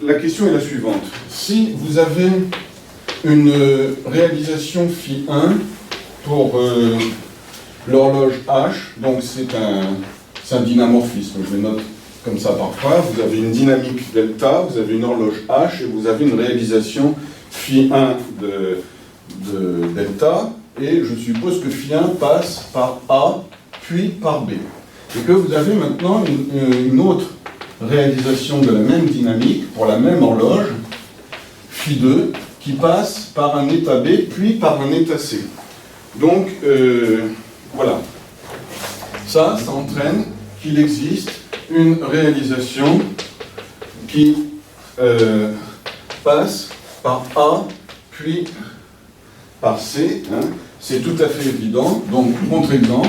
la question est la suivante. Si vous avez une réalisation φ1 pour l'horloge H, donc c'est un dynamorphisme, je le note comme ça parfois, vous avez une dynamique delta, vous avez une horloge H et vous avez une réalisation φ1 de delta, et je suppose que φ1 passe par A puis par B. Et que vous avez maintenant une autre réalisation de la même dynamique pour la même horloge, φ2, qui passe par un état B puis par un état C. Donc, voilà. Ça entraîne qu'il existe une réalisation qui passe par A puis par C. Hein. C'est tout à fait évident. Donc, contre-exemple.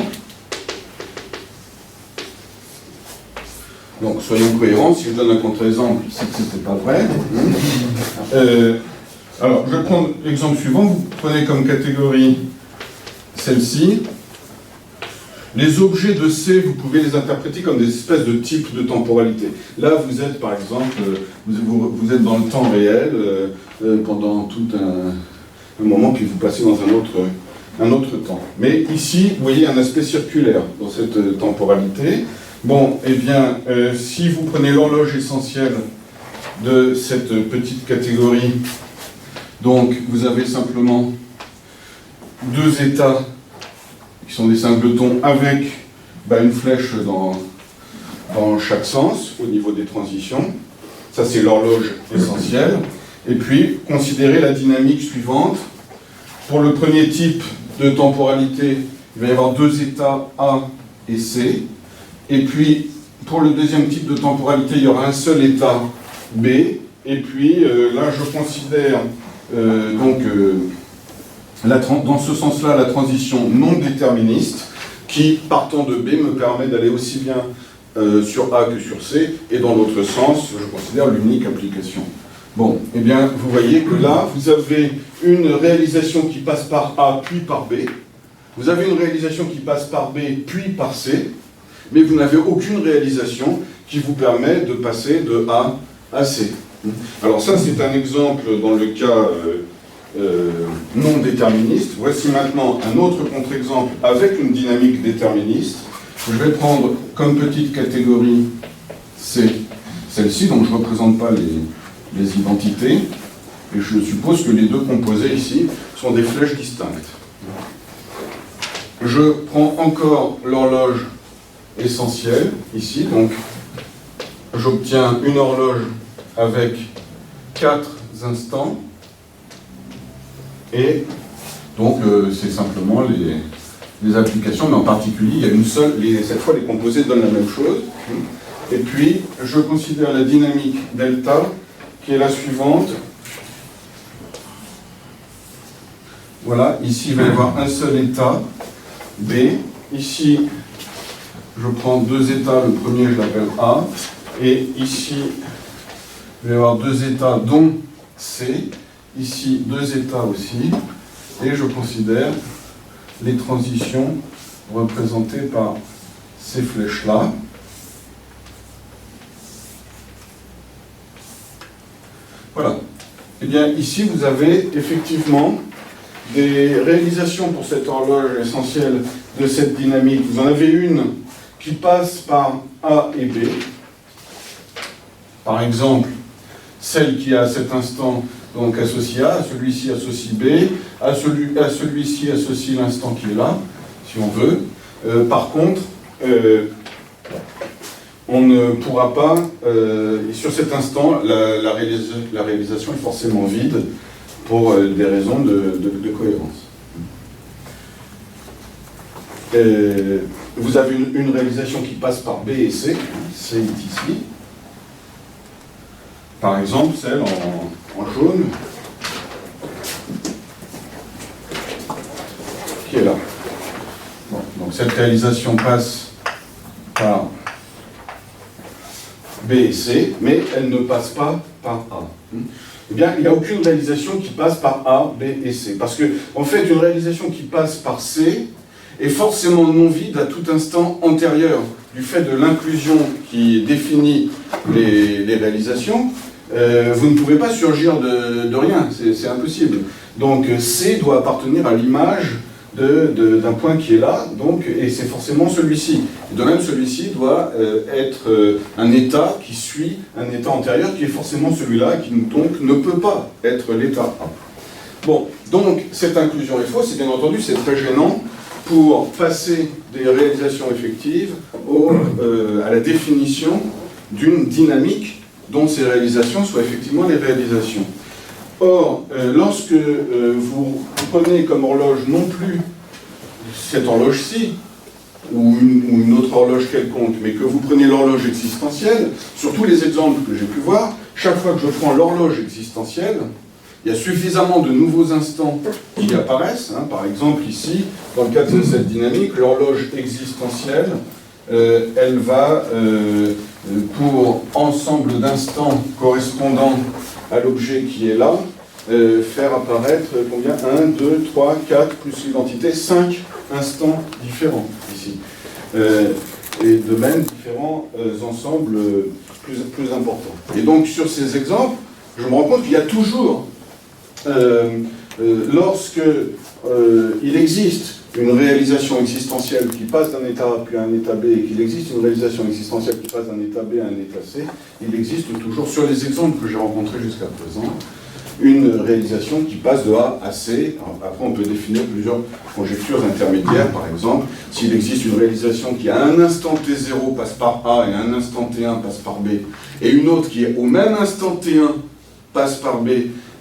Donc, soyons cohérents. Si je donne un contre-exemple, c'est que ce n'était pas vrai. Alors, je prends l'exemple suivant. Vous prenez comme catégorie celle-ci. Les objets de C, vous pouvez les interpréter comme des espèces de types de temporalité. Là, vous êtes, par exemple, vous êtes dans le temps réel pendant tout un moment, puis vous passez dans un autre temps. Mais ici, vous voyez un aspect circulaire dans cette temporalité. Bon, eh bien, si vous prenez l'horloge essentielle de cette petite catégorie, donc vous avez simplement deux états qui sont des singletons avec une flèche dans chaque sens au niveau des transitions. Ça, c'est l'horloge essentielle. Et puis, considérez la dynamique suivante. Pour le premier type de temporalité, il va y avoir deux états A et C. Et puis, pour le deuxième type de temporalité, il y aura un seul état B. Et puis, là, je considère dans ce sens-là, la transition non déterministe, qui, partant de B, me permet d'aller aussi bien sur A que sur C, et dans l'autre sens, je considère l'unique application. Bon, eh bien, vous voyez que là, vous avez une réalisation qui passe par A, puis par B. Vous avez une réalisation qui passe par B, puis par C, mais vous n'avez aucune réalisation qui vous permet de passer de A à C. Alors ça, c'est un exemple dans le cas non déterministe. Voici maintenant un autre contre-exemple avec une dynamique déterministe. Je vais prendre comme petite catégorie celle-ci, donc je ne représente pas les identités, et je suppose que les deux composés ici sont des flèches distinctes. Je prends encore l'horloge essentielle, ici, donc j'obtiens une horloge avec 4 instants, et donc c'est simplement les applications, mais en particulier, il y a une seule, cette fois les composés donnent la même chose. Et puis, je considère la dynamique delta, qui est la suivante. Voilà, ici il va y avoir un seul état, B. Ici, je prends deux états, le premier je l'appelle A. Et ici, il va y avoir deux états, dont C. Ici, deux états aussi. Et je considère les transitions représentées par ces flèches-là. Voilà. Eh bien, ici, vous avez effectivement des réalisations pour cette horloge essentielle de cette dynamique. Vous en avez une qui passe par A et B. Par exemple, celle qui a à cet instant donc associe A, à celui-ci associe B, à celui-ci associe l'instant qui est là, si on veut. Par contre, on ne pourra pas, sur cet instant, la réalisation est forcément vide pour des raisons de cohérence. Vous avez une réalisation qui passe par B et C, C est ici. Par exemple, celle en jaune, qui est là. Bon, donc cette réalisation passe par B et C, mais elle ne passe pas par A. Eh bien, il n'y a aucune réalisation qui passe par A, B et C. Parce que, en fait, une réalisation qui passe par C est forcément non vide à tout instant antérieur. Du fait de l'inclusion qui définit les réalisations, vous ne pouvez pas surgir de rien, c'est impossible. Donc C doit appartenir à l'image d'un point qui est là, donc, et c'est forcément celui-ci. De même, celui-ci doit être un état qui suit un état antérieur qui est forcément celui-là, qui donc ne peut pas être l'état A. Bon, donc cette inclusion est fausse, et bien entendu c'est très gênant pour passer des réalisations effectives à la définition d'une dynamique dont ces réalisations soient effectivement les réalisations. Or, lorsque vous prenez comme horloge non plus cette horloge-ci, ou une autre horloge quelconque, mais que vous prenez l'horloge existentielle, sur tous les exemples que j'ai pu voir, chaque fois que je prends l'horloge existentielle, il y a suffisamment de nouveaux instants qui apparaissent. Par exemple, ici, dans le cadre de cette dynamique, l'horloge existentielle, elle va, pour ensemble d'instants correspondant à l'objet qui est là, faire apparaître combien 1, 2, 3, 4, plus l'identité, 5 instants différents ici. Et de même, différents ensembles plus importants. Et donc, sur ces exemples, je me rends compte qu'il y a toujours, lorsque il existe une réalisation existentielle qui passe d'un état A puis à un état B, et qu'il existe une réalisation existentielle qui passe d'un état B à un état C, il existe toujours, sur les exemples que j'ai rencontrés jusqu'à présent, une réalisation qui passe de A à C. Après, on peut définir plusieurs conjectures intermédiaires, par exemple. S'il existe une réalisation qui, à un instant T0, passe par A, et à un instant T1 passe par B, et une autre qui, au même instant T1, passe par B,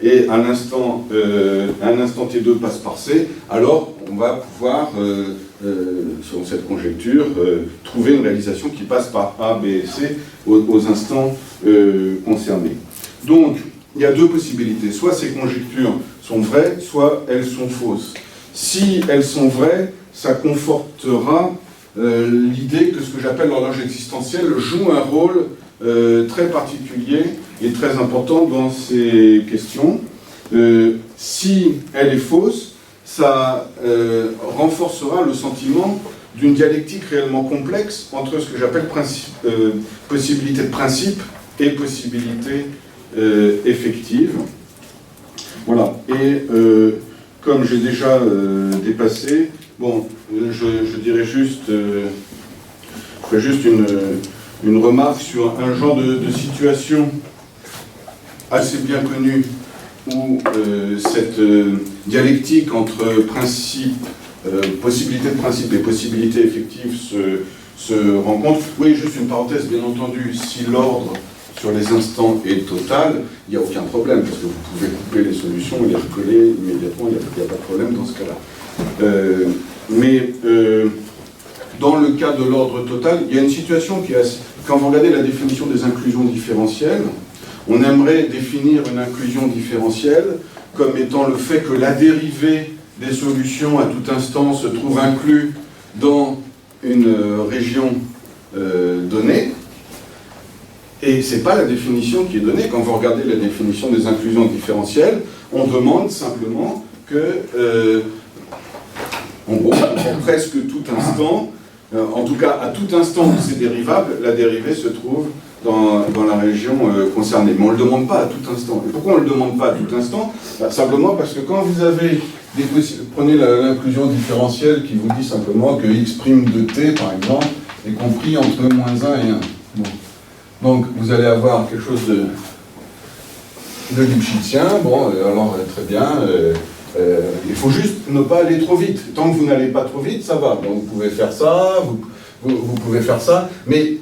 et à l'instant T2 passe par C, alors on va pouvoir, selon cette conjecture, trouver une réalisation qui passe par A, B et C aux instants concernés. Donc, il y a deux possibilités. Soit ces conjectures sont vraies, soit elles sont fausses. Si elles sont vraies, ça confortera l'idée que ce que j'appelle l'horloge existentielle joue un rôle très particulier et très important dans ces questions. Si elle est fausse, ça renforcera le sentiment d'une dialectique réellement complexe entre ce que j'appelle possibilité de principe et possibilité effective. Voilà. Et comme j'ai déjà dépassé, bon, je dirais juste, je ferai juste une remarque sur un genre de situation assez bien connue où cette dialectique entre principe, possibilité de principe et possibilité effective se rencontre. Oui, juste une parenthèse, bien entendu, si l'ordre sur les instants est total, il n'y a aucun problème, parce que vous pouvez couper les solutions et les recoller immédiatement, il n'y a pas de problème dans ce cas-là. Mais dans le cas de l'ordre total, il y a une situation qui est assez... Quand vous regardez la définition des inclusions différentielles, on aimerait définir une inclusion différentielle comme étant le fait que la dérivée des solutions à tout instant se trouve inclus dans une région donnée. Et ce n'est pas la définition qui est donnée. Quand vous regardez la définition des inclusions différentielles, on demande simplement que, en gros, pour presque tout instant, en tout cas à tout instant où c'est dérivable, la dérivée se trouve dans la région concernée. Mais on ne le demande pas à tout instant. Et pourquoi on ne le demande pas à tout instant? Simplement parce que quand vous avez prenez l'inclusion différentielle qui vous dit simplement que x' de t, par exemple, est compris entre -1 et 1. Bon. Donc, vous allez avoir quelque chose de lipschitzien. Bon, alors, très bien. Il faut juste ne pas aller trop vite. Tant que vous n'allez pas trop vite, ça va. Donc, vous pouvez faire ça, vous pouvez faire ça. Mais,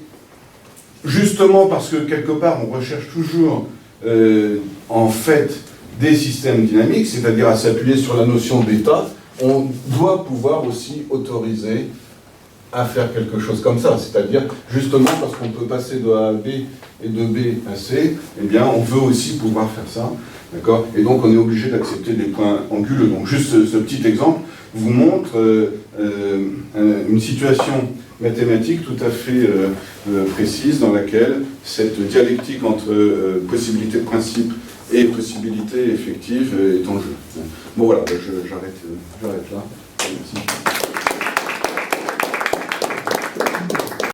justement, parce que, quelque part, on recherche toujours, en fait, des systèmes dynamiques, c'est-à-dire à s'appuyer sur la notion d'état, on doit pouvoir aussi autoriser à faire quelque chose comme ça, c'est-à-dire justement parce qu'on peut passer de A à B et de B à C, eh bien on veut aussi pouvoir faire ça, d'accord? Et donc on est obligé d'accepter des points anguleux. Donc juste ce petit exemple vous montre une situation mathématique tout à fait précise dans laquelle cette dialectique entre possibilité de principe et possibilité effective est en jeu. Bon voilà, j'arrête là. Merci.